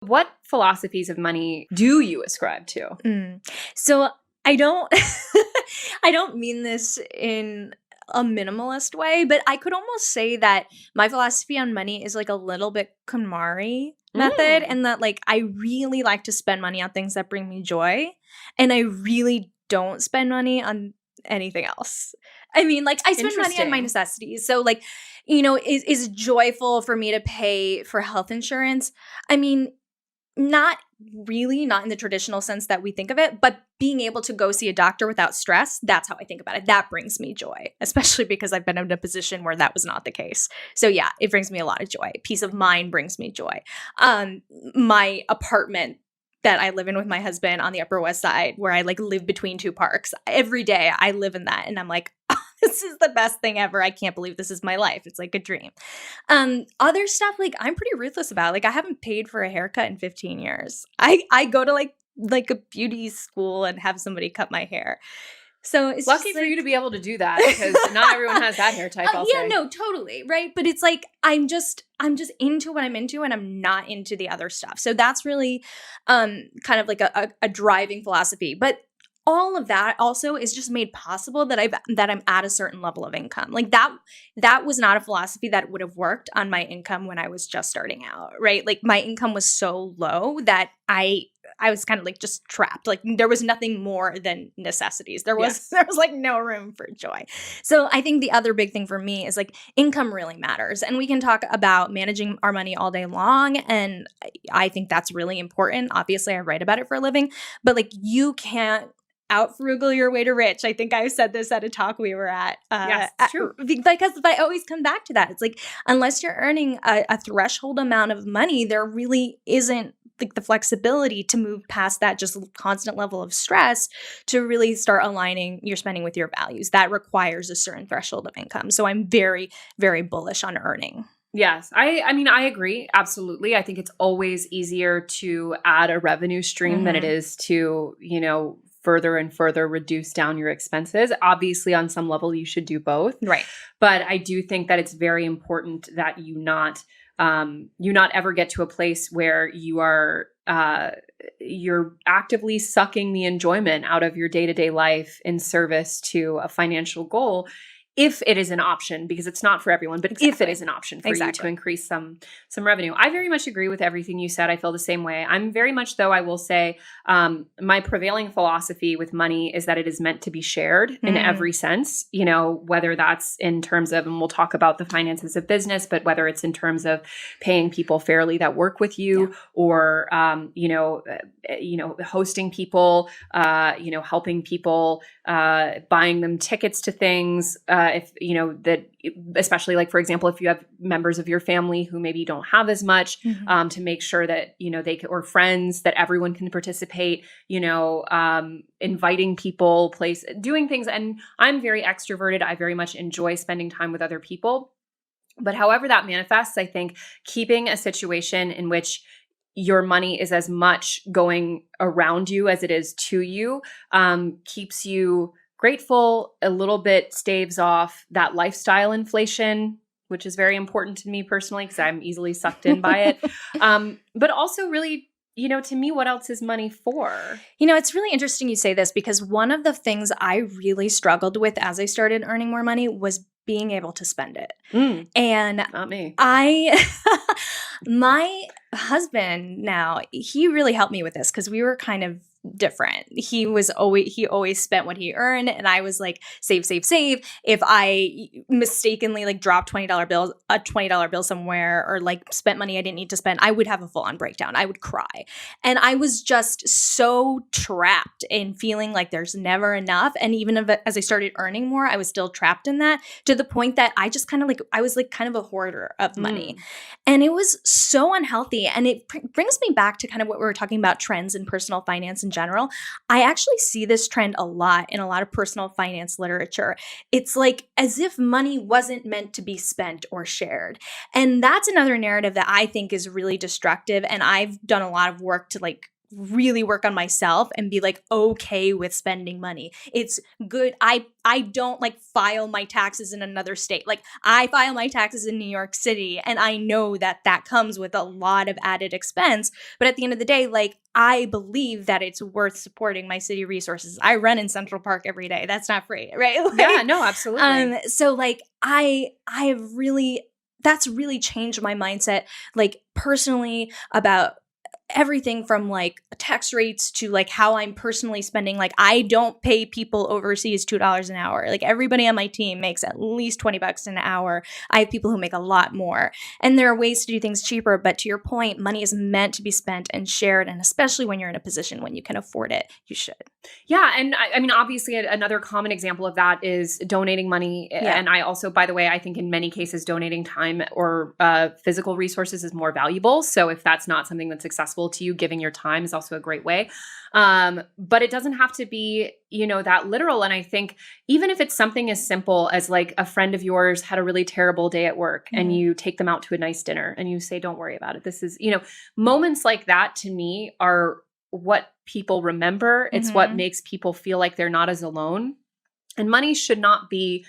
What philosophies of money do you ascribe to? So I don't I don't mean this in a minimalist way, but I could almost say that my philosophy on money is like a little bit KonMari method, and that like I really like to spend money on things that bring me joy, and I really don't spend money on anything else. I mean, like I spend money on my necessities. So like, is it joyful for me to pay for health insurance? I mean, not really, not in the traditional sense that we think of it, but being able to go see a doctor without stress, that's how I think about it. That brings me joy, especially because I've been in a position where that was not the case. So yeah, it brings me a lot of joy. Peace of mind brings me joy. My apartment that I live in with my husband on the Upper West Side, where I like live between two parks. Every day I live in that, and I'm like, oh, this is the best thing ever. I can't believe this is my life. It's like a dream. Other stuff, like I'm pretty ruthless about. Like I haven't paid for a haircut in 15 years. I go to like a beauty school and have somebody cut my hair. So it's lucky for you to be able to do that, because not everyone has that hair type. Yeah, no, totally, right. But it's like I'm just into what I'm into, and I'm not into the other stuff. So that's really kind of like a driving philosophy. But all of that also is just made possible that I'm at a certain level of income. Like that was not a philosophy that would have worked on my income when I was just starting out, right? Like my income was so low that I was kind of like just trapped. Like there was nothing more than necessities. There was like no room for joy. So I think the other big thing for me is like income really matters. And we can talk about managing our money all day long. And I think that's really important. Obviously, I write about it for a living, but like you can't out-frugal your way to rich. I think I said this at a talk we were at. Yes, true. Because I always come back to that. It's like, unless you're earning a threshold amount of money, there really isn't like the flexibility to move past that just constant level of stress to really start aligning your spending with your values. That requires a certain threshold of income. So I'm very, very bullish on earning. Yes. I mean, I agree. Absolutely. I think it's always easier to add a revenue stream than it is to, further and further reduce down your expenses. Obviously, on some level, you should do both. Right. But I do think that it's very important that you not ever get to a place where you are you're actively sucking the enjoyment out of your day-to-day life in service to a financial goal, if it is an option, because it's not for everyone, but if it is an option for you to increase some revenue. I very much agree with everything you said. I feel the same way. I'm very much, though, I will say, my prevailing philosophy with money is that it is meant to be shared in every sense, whether that's in terms of, and we'll talk about the finances of business, but whether it's in terms of paying people fairly that work with you, or, hosting people, helping people, buying them tickets to things, if that, especially like, for example, if you have members of your family who maybe don't have as much, to make sure that, they can, or friends, that everyone can participate, inviting people, doing things. And I'm very extroverted. I very much enjoy spending time with other people. But however that manifests, I think keeping a situation in which your money is as much going around you as it is to you, keeps you grateful, a little bit staves off that lifestyle inflation, which is very important to me personally because I'm easily sucked in by it. But also really, to me, what else is money for? It's really interesting you say this, because one of the things I really struggled with as I started earning more money was being able to spend it. And not me. My husband now, he really helped me with this because we were kind of different. He always spent what he earned, and I was like, save. If I mistakenly like dropped a $20 bill somewhere, or like spent money I didn't need to spend, I would have a full-on breakdown. I would cry. And I was just so trapped in feeling like there's never enough. And even as I started earning more, I was still trapped in that, to the point that I just kind of like, I was like kind of a hoarder of money. And it was so unhealthy. And it brings me back to kind of what we were talking about, trends in personal finance in general. I actually see this trend a lot in a lot of personal finance literature. It's like as if money wasn't meant to be spent or shared. And that's another narrative that I think is really destructive. And I've done a lot of work to like really work on myself and be like okay with spending money. It's good. I don't like file my taxes in another state. Like I file my taxes in New York City, and I know that that comes with a lot of added expense. But at the end of the day, like I believe that it's worth supporting my city resources. I run in Central Park every day. That's not free, right? Like, Yeah, no, absolutely. So like I have really, that's really changed my mindset, like personally, about everything from like tax rates to like how I'm personally spending. Like I don't pay people overseas $2 an hour. Like everybody on my team makes at least $20 an hour. I have people who make a lot more. And there are ways to do things cheaper, but to your point, money is meant to be spent and shared. And especially when you're in a position when you can afford it, you should. Yeah. And I mean, obviously, another common example of that is donating money. Yeah. And I also, by the way, I think in many cases, donating time or physical resources is more valuable. So if that's not something that's accessible to you, giving your time is also a great way. But it doesn't have to be, that literal. And I think even if it's something as simple as like a friend of yours had a really terrible day at work and you take them out to a nice dinner and you say, don't worry about it. This is, moments like that to me are what people remember. It's what makes people feel like they're not as alone. And money should not be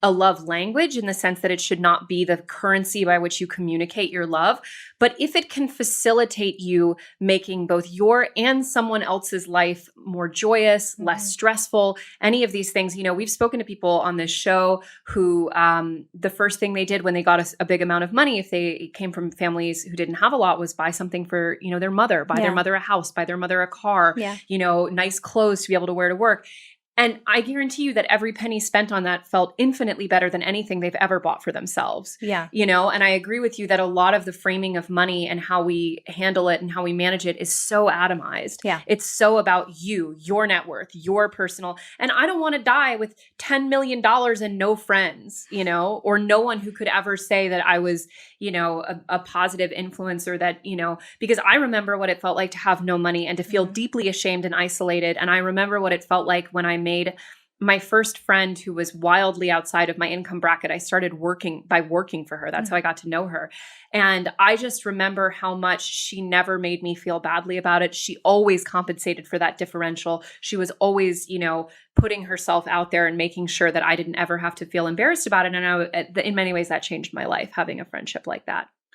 a love language in the sense that it should not be the currency by which you communicate your love. But if it can facilitate you making both your and someone else's life more joyous, less stressful, any of these things, we've spoken to people on this show who the first thing they did when they got a big amount of money, if they came from families who didn't have a lot, was buy something for, their mother, buy their mother a house, buy their mother a car, nice clothes to be able to wear to work. And I guarantee you that every penny spent on that felt infinitely better than anything they've ever bought for themselves. Yeah. And I agree with you that a lot of the framing of money and how we handle it and how we manage it is so atomized. Yeah. It's so about you, your net worth, your personal. And I don't want to die with $10 million and no friends, or no one who could ever say that I was, a positive influencer that, because I remember what it felt like to have no money and to feel deeply ashamed and isolated. And I remember what it felt like when I made my first friend who was wildly outside of my income bracket. I started working for her. That's how I got to know her. And I just remember how much she never made me feel badly about it. She always compensated for that differential. She was always, putting herself out there and making sure that I didn't ever have to feel embarrassed about it. And in many ways that changed my life, having a friendship like that.